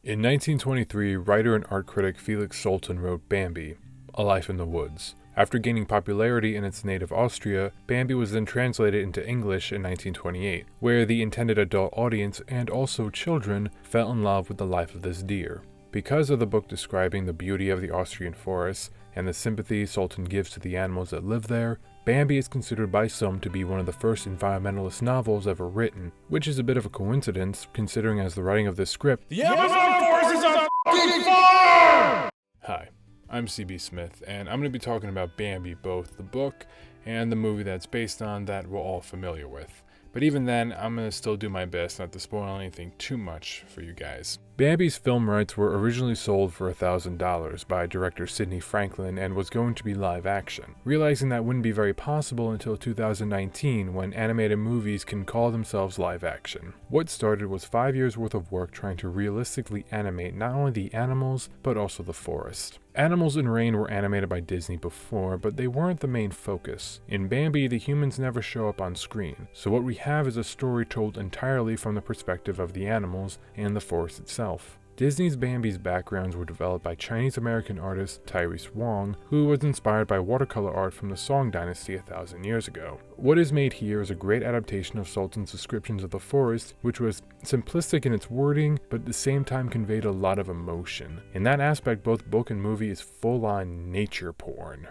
In 1923, writer and art critic Felix Salten wrote Bambi, A Life in the Woods. After gaining popularity in its native Austria, Bambi was then translated into English in 1928, where the intended adult audience and also children fell in love with the life of this deer. Because of the book describing the beauty of the Austrian forests and the sympathy Salten gives to the animals that live there, Bambi is considered by some to be one of the first environmentalist novels ever written, which is a bit of a coincidence considering as the writing of this script, the Amazon forest is on f***ing fire! Hi, I'm CB Smith, and I'm going to be talking about Bambi, both the book and the movie that's based on that we're all familiar with. But even then, I'm going to still do my best not to spoil anything too much for you guys. Bambi's film rights were originally sold for $1,000 by director Sidney Franklin and was going to be live action, realizing that wouldn't be very possible until 2019 when animated movies can call themselves live action. What started was 5 years worth of work trying to realistically animate not only the animals, but also the forest. Animals in Rain were animated by Disney before, but they weren't the main focus. In Bambi, the humans never show up on screen, so what we have is a story told entirely from the perspective of the animals and the forest itself. Disney's Bambi's backgrounds were developed by Chinese-American artist Tyrese Wong, who was inspired by watercolor art from the Song Dynasty 1,000 years ago. What is made here is a great adaptation of Salten's descriptions of the forest, which was simplistic in its wording, but at the same time conveyed a lot of emotion. In that aspect, both book and movie is full-on nature porn.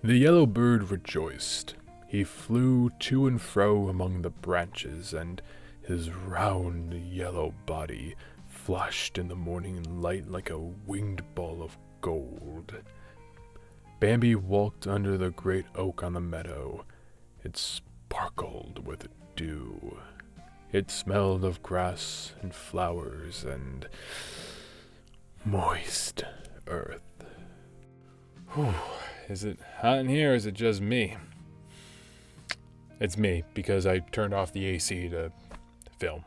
The yellow bird rejoiced. He flew to and fro among the branches, and his round yellow body flashed in the morning light like a winged ball of gold. Bambi walked under the great oak on the meadow. It sparkled with dew. It smelled of grass and flowers and moist earth. Whew. Is it hot in here or is it just me? It's me, because I turned off the AC to film.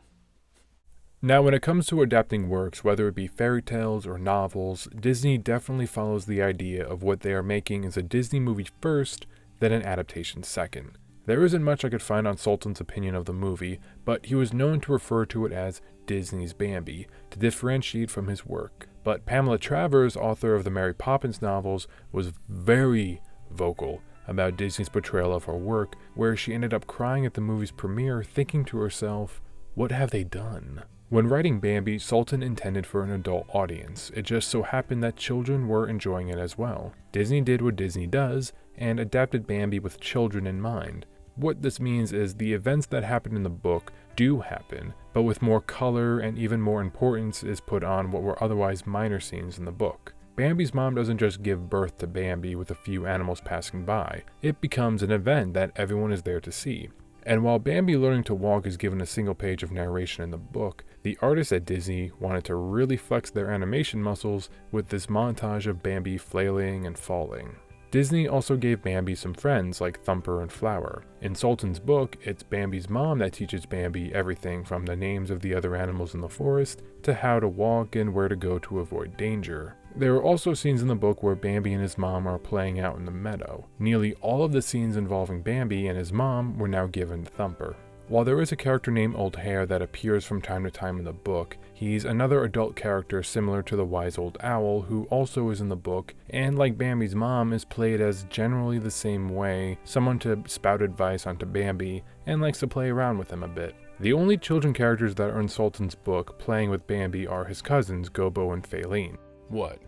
Now, when it comes to adapting works, whether it be fairy tales or novels, Disney definitely follows the idea of what they are making is a Disney movie first, then an adaptation second. There isn't much I could find on Salten's opinion of the movie, but he was known to refer to it as Disney's Bambi, to differentiate from his work. But Pamela Travers, author of the Mary Poppins novels, was very vocal about Disney's portrayal of her work, where she ended up crying at the movie's premiere, thinking to herself, what have they done? When writing Bambi, Salten intended for an adult audience. It just so happened that children were enjoying it as well. Disney did what Disney does, and adapted Bambi with children in mind. What this means is the events that happen in the book do happen, but with more color and even more importance is put on what were otherwise minor scenes in the book. Bambi's mom doesn't just give birth to Bambi with a few animals passing by. It becomes an event that everyone is there to see. And while Bambi learning to walk is given a single page of narration in the book, the artists at Disney wanted to really flex their animation muscles with this montage of Bambi flailing and falling. Disney also gave Bambi some friends like Thumper and Flower. In Salten's book, it's Bambi's mom that teaches Bambi everything from the names of the other animals in the forest to how to walk and where to go to avoid danger. There are also scenes in the book where Bambi and his mom are playing out in the meadow. Nearly all of the scenes involving Bambi and his mom were now given to Thumper. While there is a character named Old Hare that appears from time to time in the book, he's another adult character similar to the wise old owl who also is in the book, and like Bambi's mom is played as generally the same way, someone to spout advice onto Bambi and likes to play around with him a bit. The only children characters that are in Salten's book playing with Bambi are his cousins Gobo and Faline. What?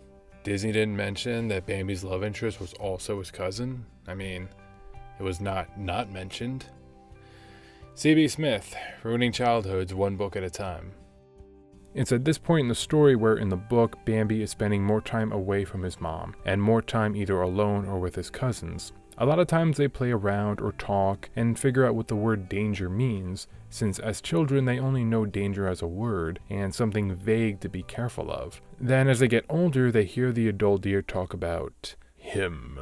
Disney didn't mention that Bambi's love interest was also his cousin? I mean, it was not mentioned. C.B. Smith, ruining childhoods one book at a time. It's at this point in the story where in the book, Bambi is spending more time away from his mom, and more time either alone or with his cousins. A lot of times they play around or talk and figure out what the word danger means, since as children they only know danger as a word and something vague to be careful of. Then as they get older, they hear the adult deer talk about him.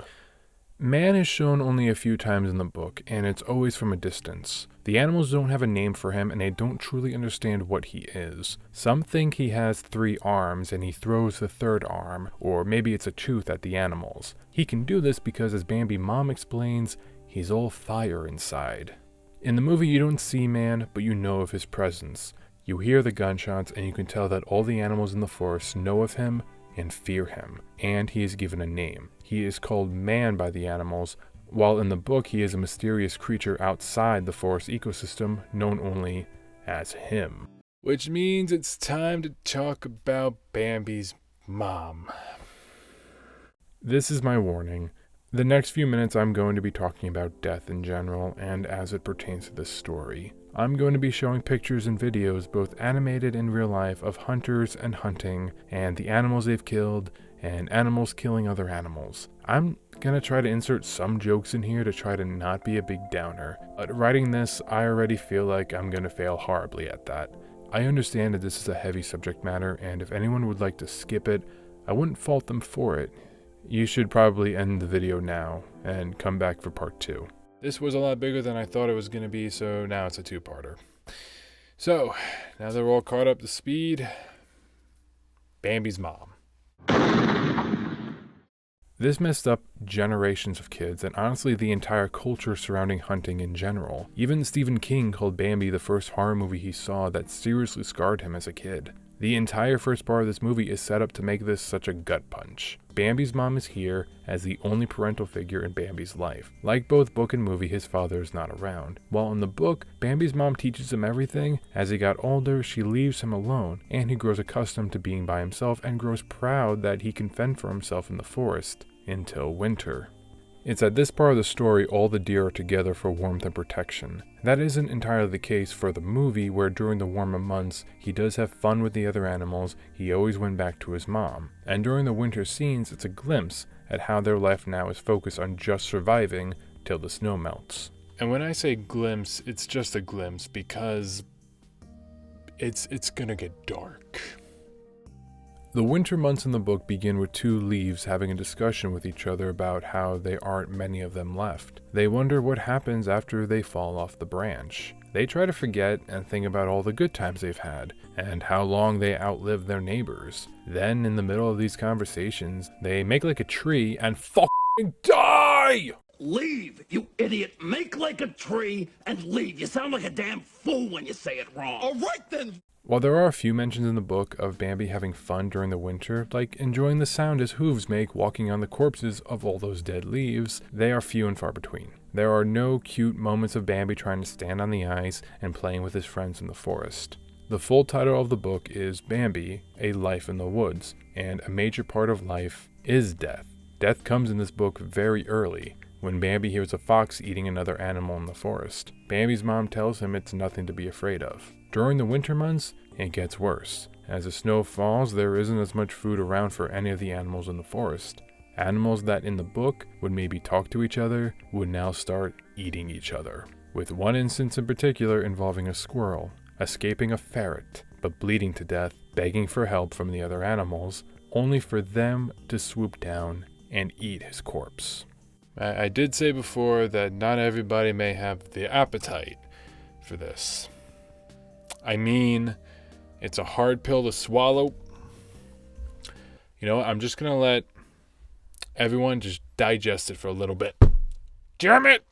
Man is shown only a few times in the book, and it's always from a distance. The animals don't have a name for him, and they don't truly understand what he is. Some think he has 3 arms, and he throws the 3rd arm, or maybe it's a tooth at the animals. He can do this because, as Bambi mom explains, he's all fire inside. In the movie, you don't see Man, but you know of his presence. You hear the gunshots, and you can tell that all the animals in the forest know of him and fear him, and he is given a name. He is called Man by the animals, while in the book he is a mysterious creature outside the forest ecosystem known only as him. Which means it's time to talk about Bambi's mom. This is my warning. The next few minutes I'm going to be talking about death in general and as it pertains to this story. I'm going to be showing pictures and videos, both animated and real life, of hunters and hunting, and the animals they've killed, and animals killing other animals. I'm gonna try to insert some jokes in here to try to not be a big downer, but writing this, I already feel like I'm gonna fail horribly at that. I understand that this is a heavy subject matter, and if anyone would like to skip it, I wouldn't fault them for it. You should probably end the video now, and come back for part 2. This was a lot bigger than I thought it was going to be, so now it's a 2-parter. So, now that we're all caught up to speed, Bambi's mom. This messed up generations of kids, and honestly the entire culture surrounding hunting in general. Even Stephen King called Bambi the first horror movie he saw that seriously scarred him as a kid. The entire first part of this movie is set up to make this such a gut punch. Bambi's mom is here as the only parental figure in Bambi's life. Like both book and movie, his father is not around. While in the book, Bambi's mom teaches him everything. As he got older, she leaves him alone, and he grows accustomed to being by himself and grows proud that he can fend for himself in the forest until winter. It's at this part of the story all the deer are together for warmth and protection. That isn't entirely the case for the movie, where during the warmer months, he does have fun with the other animals. He always went back to his mom. And during the winter scenes, it's a glimpse at how their life now is focused on just surviving till the snow melts. And when I say glimpse, it's just a glimpse because it's gonna get dark. The winter months in the book begin with 2 leaves having a discussion with each other about how there aren't many of them left. They wonder what happens after they fall off the branch. They try to forget and think about all the good times they've had, and how long they outlived their neighbors. Then, in the middle of these conversations, they make like a tree and fucking die! Leave, you idiot! Make like a tree and leave! You sound like a damn fool when you say it wrong! Alright then! While there are a few mentions in the book of Bambi having fun during the winter, like enjoying the sound his hooves make walking on the corpses of all those dead leaves, they are few and far between. There are no cute moments of Bambi trying to stand on the ice and playing with his friends in the forest. The full title of the book is Bambi, A Life in the Woods, and a major part of life is death. Death comes in this book very early, when Bambi hears a fox eating another animal in the forest. Bambi's mom tells him it's nothing to be afraid of. During the winter months, it gets worse. As the snow falls, there isn't as much food around for any of the animals in the forest. Animals that in the book would maybe talk to each other would now start eating each other. With one instance in particular involving a squirrel, escaping a ferret, but bleeding to death, begging for help from the other animals, only for them to swoop down and eat his corpse. I did say before that not everybody may have the appetite for this. I mean, it's a hard pill to swallow. You know, I'm just going to let everyone just digest it for a little bit. Damn it!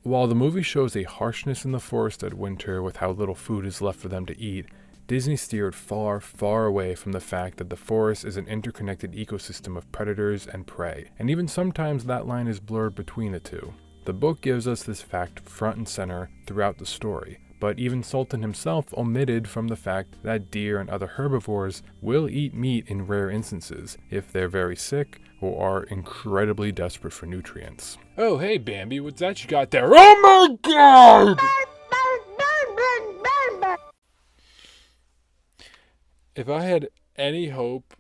While the movie shows a harshness in the forest at winter with how little food is left for them to eat, Disney steered far, far away from the fact that the forest is an interconnected ecosystem of predators and prey, and even sometimes that line is blurred between the two. The book gives us this fact front and center throughout the story, but even Sultan himself omitted from the fact that deer and other herbivores will eat meat in rare instances if they're very sick or are incredibly desperate for nutrients. Oh, hey Bambi, what's that you got there? Oh my god! If I had any hope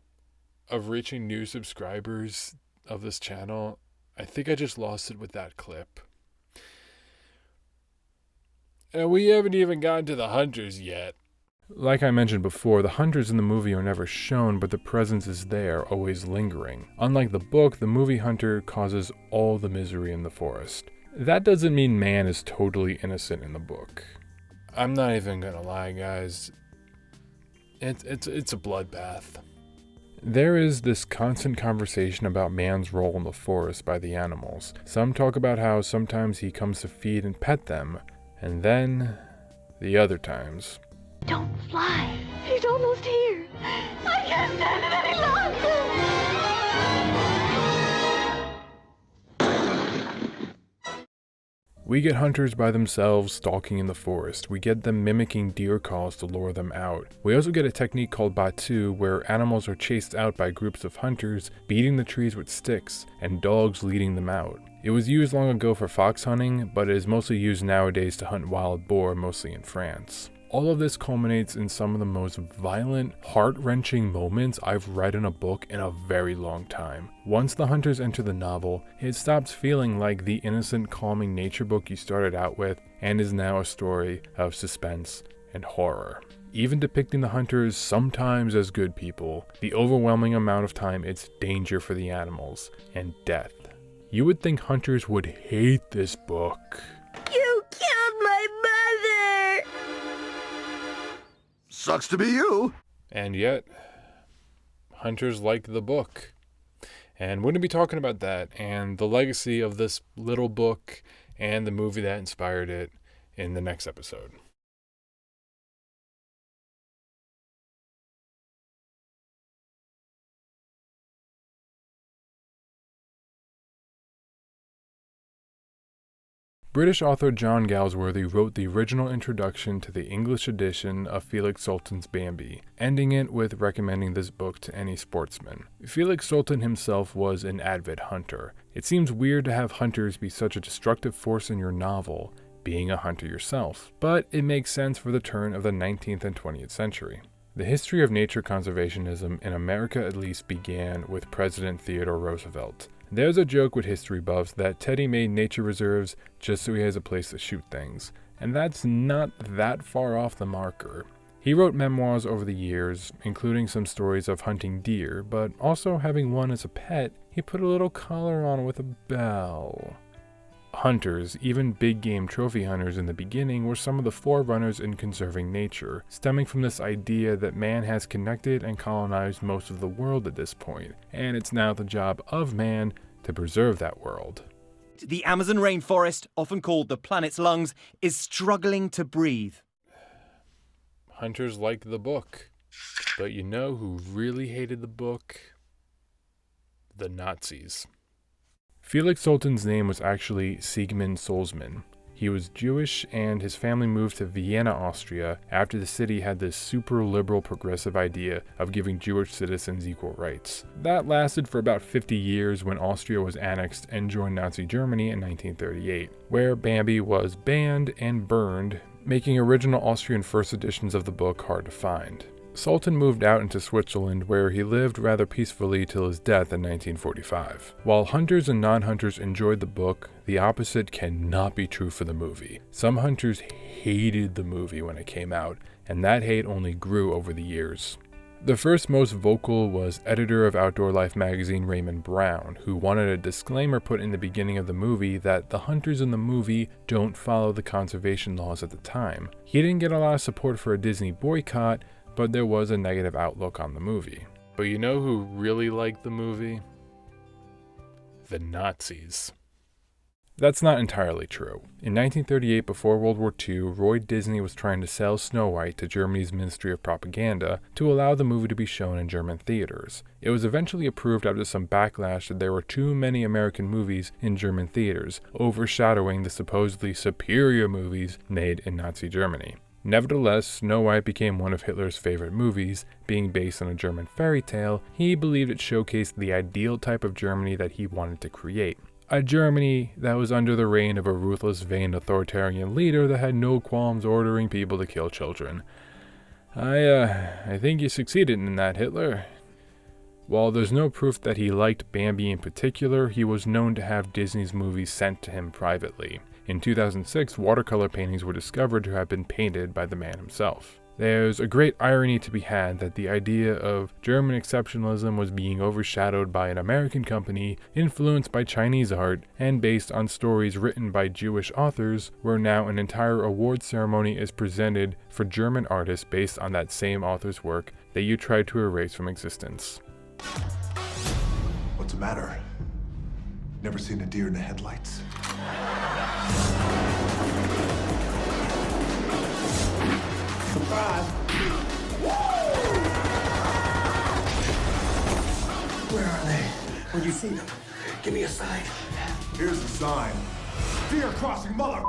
of reaching new subscribers of this channel, I think I just lost it with that clip. And we haven't even gotten to the hunters yet. Like I mentioned before, the hunters in the movie are never shown, but the presence is there, always lingering. Unlike the book, the movie hunter causes all the misery in the forest. That doesn't mean man is totally innocent in the book. I'm not even gonna lie, guys. It's a bloodbath. There is this constant conversation about man's role in the forest by the animals. Some talk about how sometimes he comes to feed and pet them, and then the other times. Don't fly. He's almost here. I can't stand it any longer. We get hunters by themselves stalking in the forest. We get them mimicking deer calls to lure them out. We also get a technique called batu, where animals are chased out by groups of hunters, beating the trees with sticks, and dogs leading them out. It was used long ago for fox hunting, but it is mostly used nowadays to hunt wild boar, mostly in France. All of this culminates in some of the most violent, heart-wrenching moments I've read in a book in a very long time. Once the hunters enter the novel, it stops feeling like the innocent, calming nature book you started out with, and is now a story of suspense and horror. Even depicting the hunters sometimes as good people, the overwhelming amount of time it's danger for the animals and death. You would think hunters would hate this book. You killed my mother! Sucks to be you. And yet, hunters like the book. And we're going to be talking about that and the legacy of this little book and the movie that inspired it in the next episode. British author John Galsworthy wrote the original introduction to the English edition of Felix Salten's Bambi, ending it with recommending this book to any sportsman. Felix Salten himself was an avid hunter. It seems weird to have hunters be such a destructive force in your novel, being a hunter yourself, but it makes sense for the turn of the 19th and 20th century. The history of nature conservationism in America at least began with President Theodore Roosevelt. There's a joke with history buffs that Teddy made nature reserves just so he has a place to shoot things, and that's not that far off the marker. He wrote memoirs over the years, including some stories of hunting deer, but also having one as a pet, he put a little collar on with a bell. Hunters, even big game trophy hunters in the beginning, were some of the forerunners in conserving nature, stemming from this idea that man has connected and colonized most of the world at this point, and it's now the job of man to preserve that world. The Amazon rainforest, often called the planet's lungs, is struggling to breathe. Hunters like the book, but you know who really hated the book? The Nazis. Felix Salten's name was actually Sigmund Solzmann. He was Jewish, and his family moved to Vienna, Austria, after the city had this super liberal progressive idea of giving Jewish citizens equal rights. That lasted for about 50 years when Austria was annexed and joined Nazi Germany in 1938, where Bambi was banned and burned, making original Austrian first editions of the book hard to find. Salten moved out into Switzerland, where he lived rather peacefully till his death in 1945. While hunters and non-hunters enjoyed the book, the opposite cannot be true for the movie. Some hunters hated the movie when it came out, and that hate only grew over the years. The first most vocal was editor of Outdoor Life magazine Raymond Brown, who wanted a disclaimer put in the beginning of the movie that the hunters in the movie don't follow the conservation laws at the time. He didn't get a lot of support for a Disney boycott, but there was a negative outlook on the movie. But you know who really liked the movie? The Nazis. That's not entirely true. In 1938, before World War II, Roy Disney was trying to sell Snow White to Germany's Ministry of Propaganda to allow the movie to be shown in German theaters. It was eventually approved after some backlash that there were too many American movies in German theaters, overshadowing the supposedly superior movies made in Nazi Germany. Nevertheless, Snow White became one of Hitler's favorite movies. Being based on a German fairy tale, he believed it showcased the ideal type of Germany that he wanted to create. A Germany that was under the reign of a ruthless, vain authoritarian leader that had no qualms ordering people to kill children. I think you succeeded in that, Hitler. While there's no proof that he liked Bambi in particular, he was known to have Disney's movies sent to him privately. In 2006, watercolor paintings were discovered to have been painted by the man himself. There's a great irony to be had that the idea of German exceptionalism was being overshadowed by an American company influenced by Chinese art and based on stories written by Jewish authors, where now an entire award ceremony is presented for German artists based on that same author's work that you tried to erase from existence. What's the matter? Never seen a deer in the headlights. Surprise! Where are they? Where'd you see them? Give me a sign. Here's the sign. Deer crossing, mother.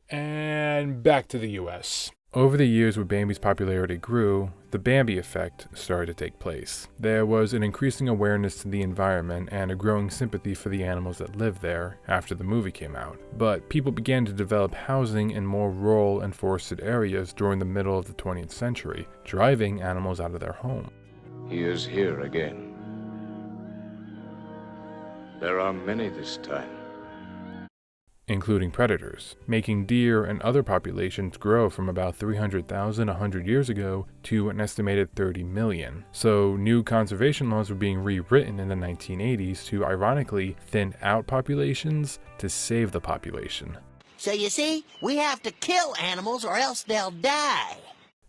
And back to the US. Over the years, when Bambi's popularity grew, the Bambi effect started to take place. There was an increasing awareness to the environment and a growing sympathy for the animals that live there after the movie came out. But people began to develop housing in more rural and forested areas during the middle of the 20th century, driving animals out of their home. He is here again. There are many this time, including predators, making deer and other populations grow from about 300,000 100 years ago to an estimated 30 million. So new conservation laws were being rewritten in the 1980s to ironically thin out populations to save the population. So you see, we have to kill animals or else they'll die.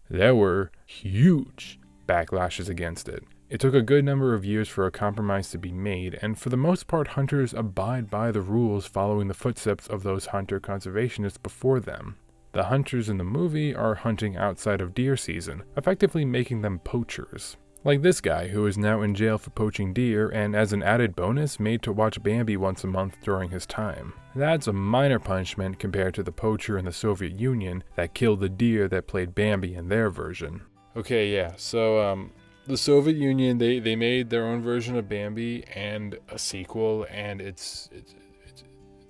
There were huge backlashes against it. It took a good number of years for a compromise to be made, and for the most part, hunters abide by the rules following the footsteps of those hunter conservationists before them. The hunters in the movie are hunting outside of deer season, effectively making them poachers. Like this guy, who is now in jail for poaching deer, and as an added bonus, made to watch Bambi once a month during his time. That's a minor punishment compared to the poacher in the Soviet Union that killed the deer that played Bambi in their version. Okay, yeah, so, the Soviet Union, they made their own version of Bambi and a sequel, and it's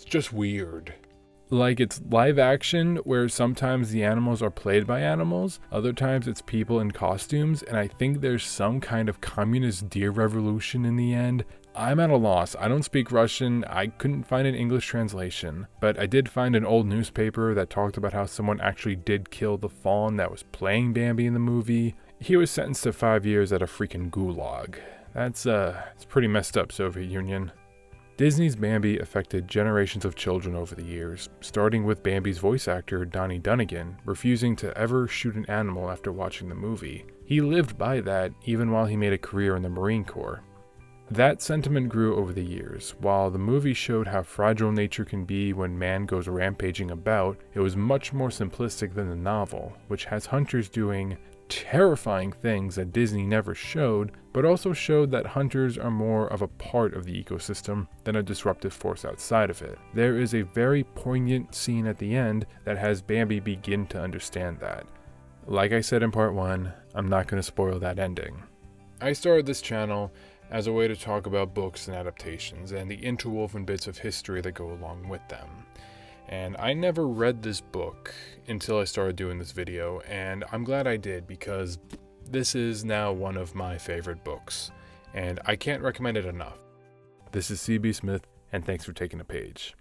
just weird. Like, it's live action where sometimes the animals are played by animals, other times it's people in costumes, and I think there's some kind of communist deer revolution in the end. I'm at a loss. I don't speak Russian. I couldn't find an English translation, but I did find an old newspaper that talked about how someone actually did kill the fawn that was playing Bambi in the movie. He was sentenced to 5 years at a freaking gulag. It's pretty messed up, Soviet Union. Disney's Bambi affected generations of children over the years, starting with Bambi's voice actor Donnie Dunnigan refusing to ever shoot an animal after watching the movie. He lived by that even while he made a career in the Marine Corps. That sentiment grew over the years. While the movie showed how fragile nature can be when man goes rampaging about, it was much more simplistic than the novel, which has hunters doing terrifying things that Disney never showed, but also showed that hunters are more of a part of the ecosystem than a disruptive force outside of it. There is a very poignant scene at the end that has Bambi begin to understand that. Like I said in part 1, I'm not going to spoil that ending. I started this channel as a way to talk about books and adaptations and the interwoven bits of history that go along with them. And I never read this book until I started doing this video, and I'm glad I did because this is now one of my favorite books, and I can't recommend it enough. This is CB Smith, and thanks for taking a page.